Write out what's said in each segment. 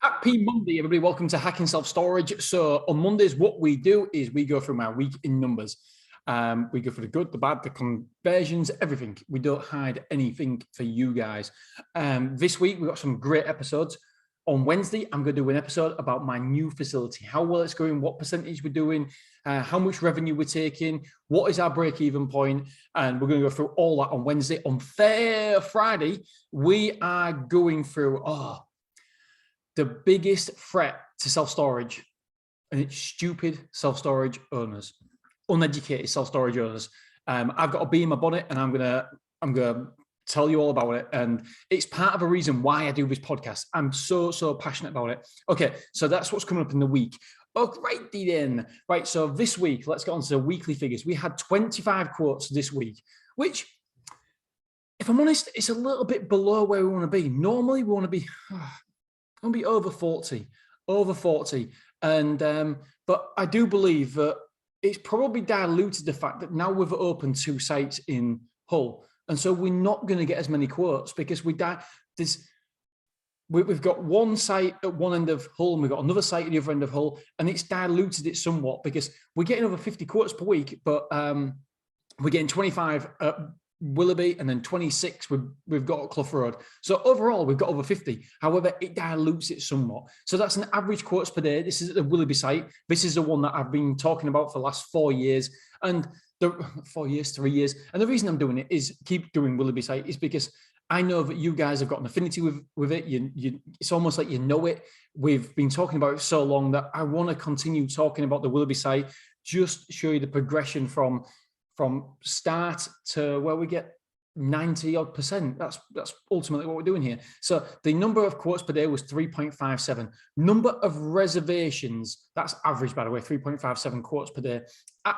Happy Monday, everybody. Welcome to Hacking Self-Storage. So on Mondays, what we do is we go through my week in numbers. We go for the good, the bad, the conversions, everything. We don't hide anything for you guys. This week, we've got some great episodes. On Wednesday, I'm going to do an episode about my new facility, how well it's going, what percentage we're doing, how much revenue we're taking, what is our break-even point, and we're going to go through all that on Wednesday. On Friday, we are going through the biggest threat to self-storage, and it's stupid self-storage owners, uneducated self-storage owners. I've got a bee in my bonnet, and I'm gonna tell you all about it. And it's part of a reason why I do this podcast. I'm so passionate about it. Okay, so that's what's coming up in the week. Alrighty then. Right, so this week, let's get on to the weekly figures. We had 25 quotes this week, which, if I'm honest, it's a little bit below where we want to be. Normally, we want to be over 40, and but I do believe that it's probably diluted the fact that now we've opened 2 sites in Hull, and so we're not going to get as many quotes because we've got one site at one end of Hull and we've got another site at the other end of Hull, and it's diluted it somewhat because we're getting over 50 quotes per week, but we're getting 25 at Willoughby, and then 26 we've got at Clough Road. So overall, we've got over 50. However, it dilutes it somewhat. So that's an average quotes per day. This is at the Willoughby site. This is the one that I've been talking about for the last 4 years. And 3 years. And the reason I'm doing it is keep doing Willoughby site is because I know that you guys have got an affinity with it. It's almost like you know it. We've been talking about it so long that I want to continue talking about the Willoughby site, just show you the progression from start to where we get 90 odd percent. That's ultimately what we're doing here. So the number of quotes per day was 3.57. Number of reservations, that's average, by the way, 3.57 quotes per day.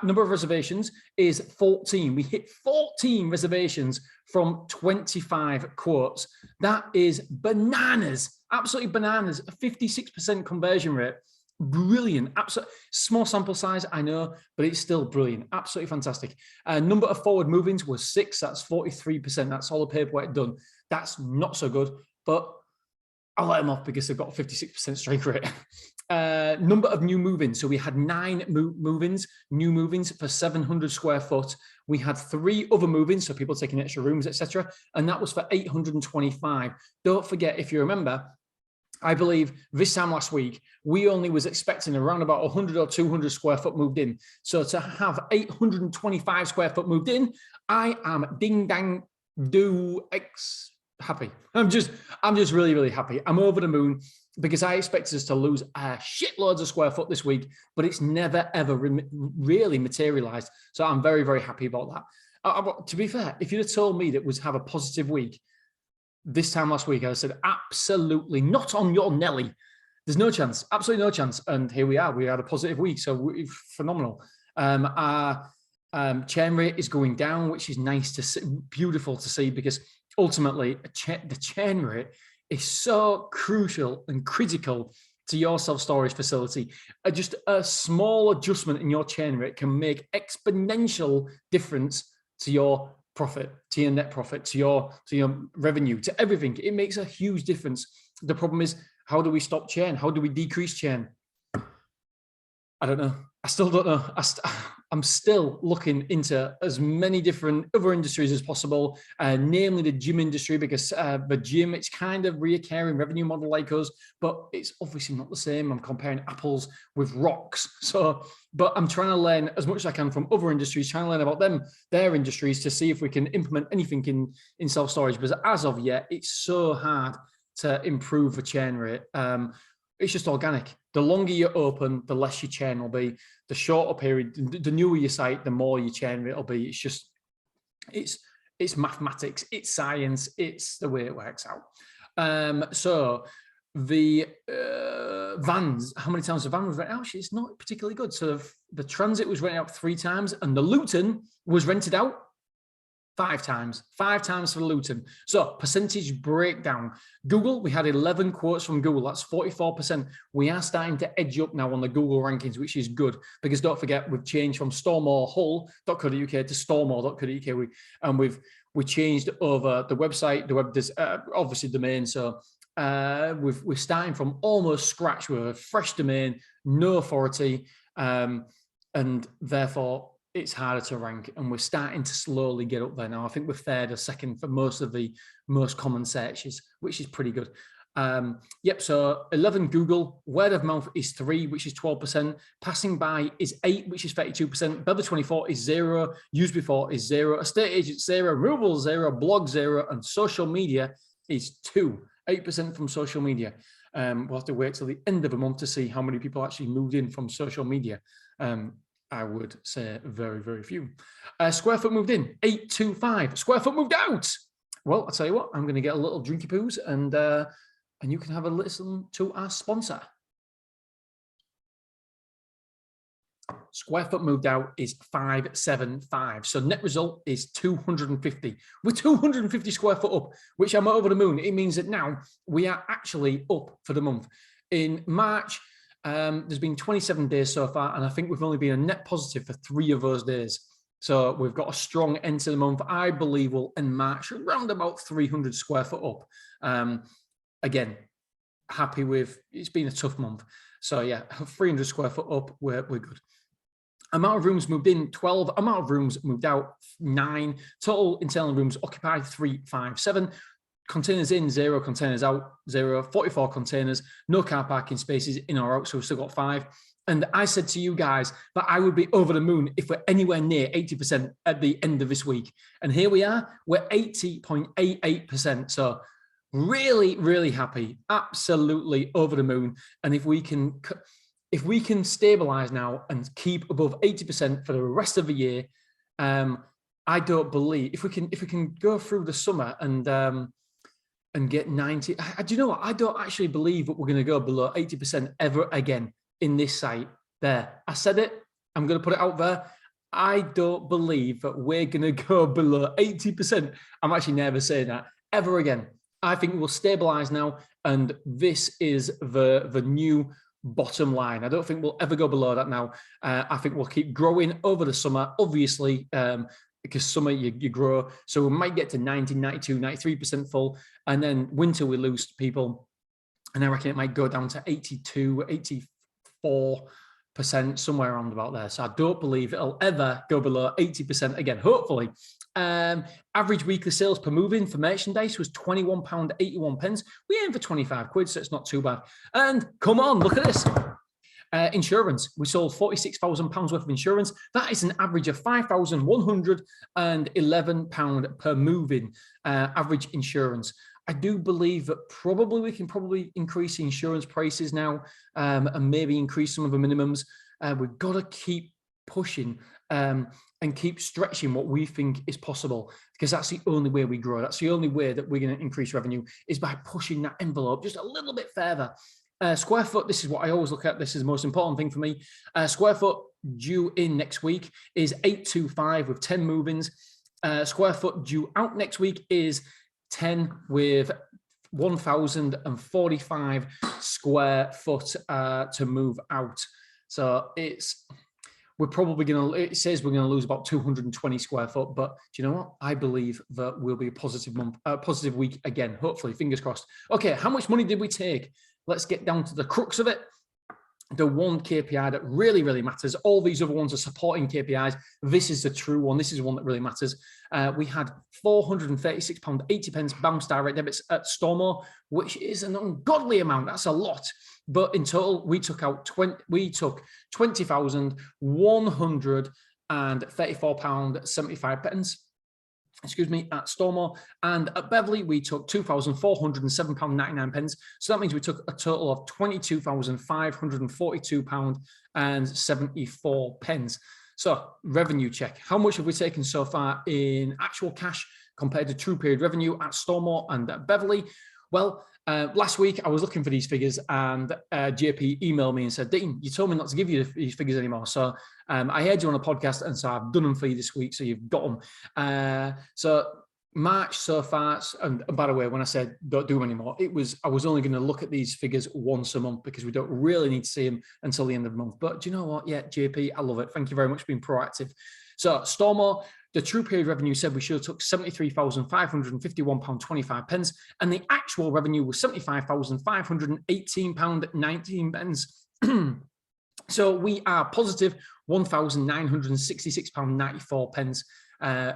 Number of reservations is 14. We hit 14 reservations from 25 quotes. That is bananas, absolutely bananas. A 56% conversion rate. Brilliant. Absolutely small sample size, I know, but it's still brilliant. Absolutely fantastic. Number of forward move-ins was 6. That's 43%. That's all the paperwork done. That's not so good, but I'll let them off because they've got a 56% strike rate. Number of new move-ins. So we had 9 new move-ins for 700 square foot. We had 3 other move-ins, so people taking extra rooms, etc. And that was for 825. Don't forget, if you remember, I believe this time last week, we only was expecting around about 100 or 200 square foot moved in. So to have 825 square foot moved in, I am ding dang do happy. I'm just really, really happy. I'm over the moon because I expected us to lose shitloads of square foot this week, but it's never, ever really materialized. So I'm very, very happy about that. To be fair, if you'd have told me that we'd have a positive week this time last week, I said, absolutely not on your Nelly. There's no chance, absolutely no chance. And here we are. We had a positive week, so phenomenal. Our churn rate is going down, which is nice to see, beautiful to see, because ultimately the churn rate is so crucial and critical to your self-storage facility. Just a small adjustment in your churn rate can make exponential difference to your profit, to your net profit, to your revenue, to everything. It makes a huge difference. The problem is, how do we stop churn? How do we decrease churn? I don't know. I still don't know. I'm still looking into as many different other industries as possible, namely the gym industry, because the gym, it's kind of reoccurring revenue model like us, but it's obviously not the same. I'm comparing apples with rocks. So, but I'm trying to learn as much as I can from other industries, trying to learn about them, their industries, to see if we can implement anything in self-storage. But as of yet, it's so hard to improve the churn rate. It's just organic. The longer you're open, the less your churn will be. The shorter period, the newer your site, the more your churn rate will be. It's just, it's mathematics, it's science, it's the way it works out. So the vans, how many times the van was rented out? Actually, it's not particularly good. So the Transit was rented out 3 times, and the Luton was rented out 5 times for the Luton. So percentage breakdown. Google, we had 11 quotes from Google. That's 44%. We are starting to edge up now on the Google rankings, which is good, because don't forget, we've changed from storemorehull.co.uk to storemore.co.uk. We changed over the website, the web, obviously domain. So we're starting from almost scratch with a fresh domain, no authority, and therefore it's harder to rank, and we're starting to slowly get up there now. I think we're third or second for most of the most common searches, which is pretty good. Yep, so 11 Google, word of mouth is 3, which is 12%, passing by is 8, which is 32%, Bevel 24 is 0, used before is 0, estate agent 0, removal 0, blog 0, and social media is 2, 8% from social media. We'll have to wait till the end of the month to see how many people actually moved in from social media. I would say very, very few. Square foot moved in, 825. Square foot moved out. Well, I'll tell you what, I'm going to get a little drinky poos and you can have a listen to our sponsor. Square foot moved out is 575. So net result is 250. We're 250 square foot up, which I'm over the moon. It means that now we are actually up for the month. In March, there's been 27 days so far, and I think we've only been a net positive for 3 of those days. So we've got a strong end to the month. I believe we'll end March around about 300 square foot up. Again, happy with, it's been a tough month. So yeah, 300 square foot up, we're good. Amount of rooms moved in, 12. Amount of rooms moved out, 9. Total internal rooms occupied, 357. Containers in, 0. Containers out, 0. 44 containers, no car parking spaces in or out, so we've still got 5. And I said to you guys that I would be over the moon if we're anywhere near 80% at the end of this week. And here we are, we're 80.88%. So really, really happy, absolutely over the moon. And if we can stabilize now and keep above 80% for the rest of the year, I don't believe if we can go through the summer and get 90. Do you know what? I don't actually believe that we're going to go below 80% ever again in this site. There, I said it. I'm going to put it out there. I don't believe that we're going to go below 80%. I'm actually never saying that ever again. I think we'll stabilize now, and this is the new bottom line. I don't think we'll ever go below that now. I think we'll keep growing over the summer, obviously, because summer you grow. So we might get to 90, 92, 93% full, and then winter we lose people. And I reckon it might go down to 82, 84%, somewhere around about there. So I don't believe it'll ever go below 80% again, hopefully. Average weekly sales per move-in for merchandise was £21.81. We aim for 25 quid, so it's not too bad. And come on, look at this. Insurance. We sold £46,000 worth of insurance. That is an average of £5,111 per move-in average insurance. I do believe that we can increase the insurance prices now and maybe increase some of the minimums. We've got to keep pushing and keep stretching what we think is possible, because that's the only way we grow. That's the only way that we're going to increase revenue, is by pushing that envelope just a little bit further. Square foot, this is what I always look at. This is the most important thing for me. Square foot due in next week is 825 with 10 move-ins. Square foot due out next week is 10 with 1,045 square foot to move out. So we're probably going to, it says we're going to lose about 220 square foot, but do you know what? I believe that will be a positive month, positive week again, hopefully, fingers crossed. Okay, how much money did we take? Let's get down to the crux of it. The one KPI that really, really matters. All these other ones are supporting KPIs. This is the true one. This is one that really matters. We had £436.80 bounce direct debits at Stormo, which is an ungodly amount. That's a lot. But in total, we took £20,134.75. Excuse me, at Stormo, and at Beverley we took £2,407.99. So that means we took a total of £22,542.74. So revenue check. How much have we taken so far in actual cash compared to true period revenue at Stormo and at Beverley? Well, last week I was looking for these figures, and JP emailed me and said, Dean, you told me not to give you these figures anymore. So I heard you on a podcast, and so I've done them for you this week, so you've got them. So March so far, and by the way, when I said don't do them anymore, I was only going to look at these figures once a month, because we don't really need to see them until the end of the month. But do you know what? Yeah, JP, I love it. Thank you very much for being proactive. So Stormo, The true period revenue said we should have took £73,551.25, and the actual revenue was £75,518.19. So we are positive £1,966.94,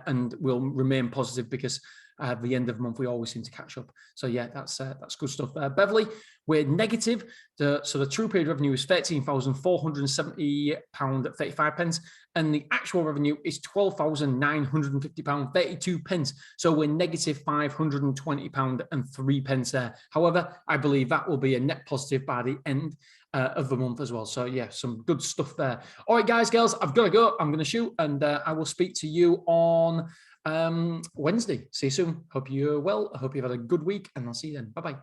and we'll remain positive because at the end of the month we always seem to catch up. So yeah, that's good stuff. Beverly, we're negative. So the true period revenue is £13,470.35, and the actual revenue is £12,950.32. So we're negative £520.03 there. However, I believe that will be a net positive by the end of the month as well. So yeah, some good stuff there. All right, guys, girls, I've got to go. I'm going to shoot, and I will speak to you on Wednesday. See you soon. Hope you're well. I hope you've had a good week, and I'll see you then. Bye-bye.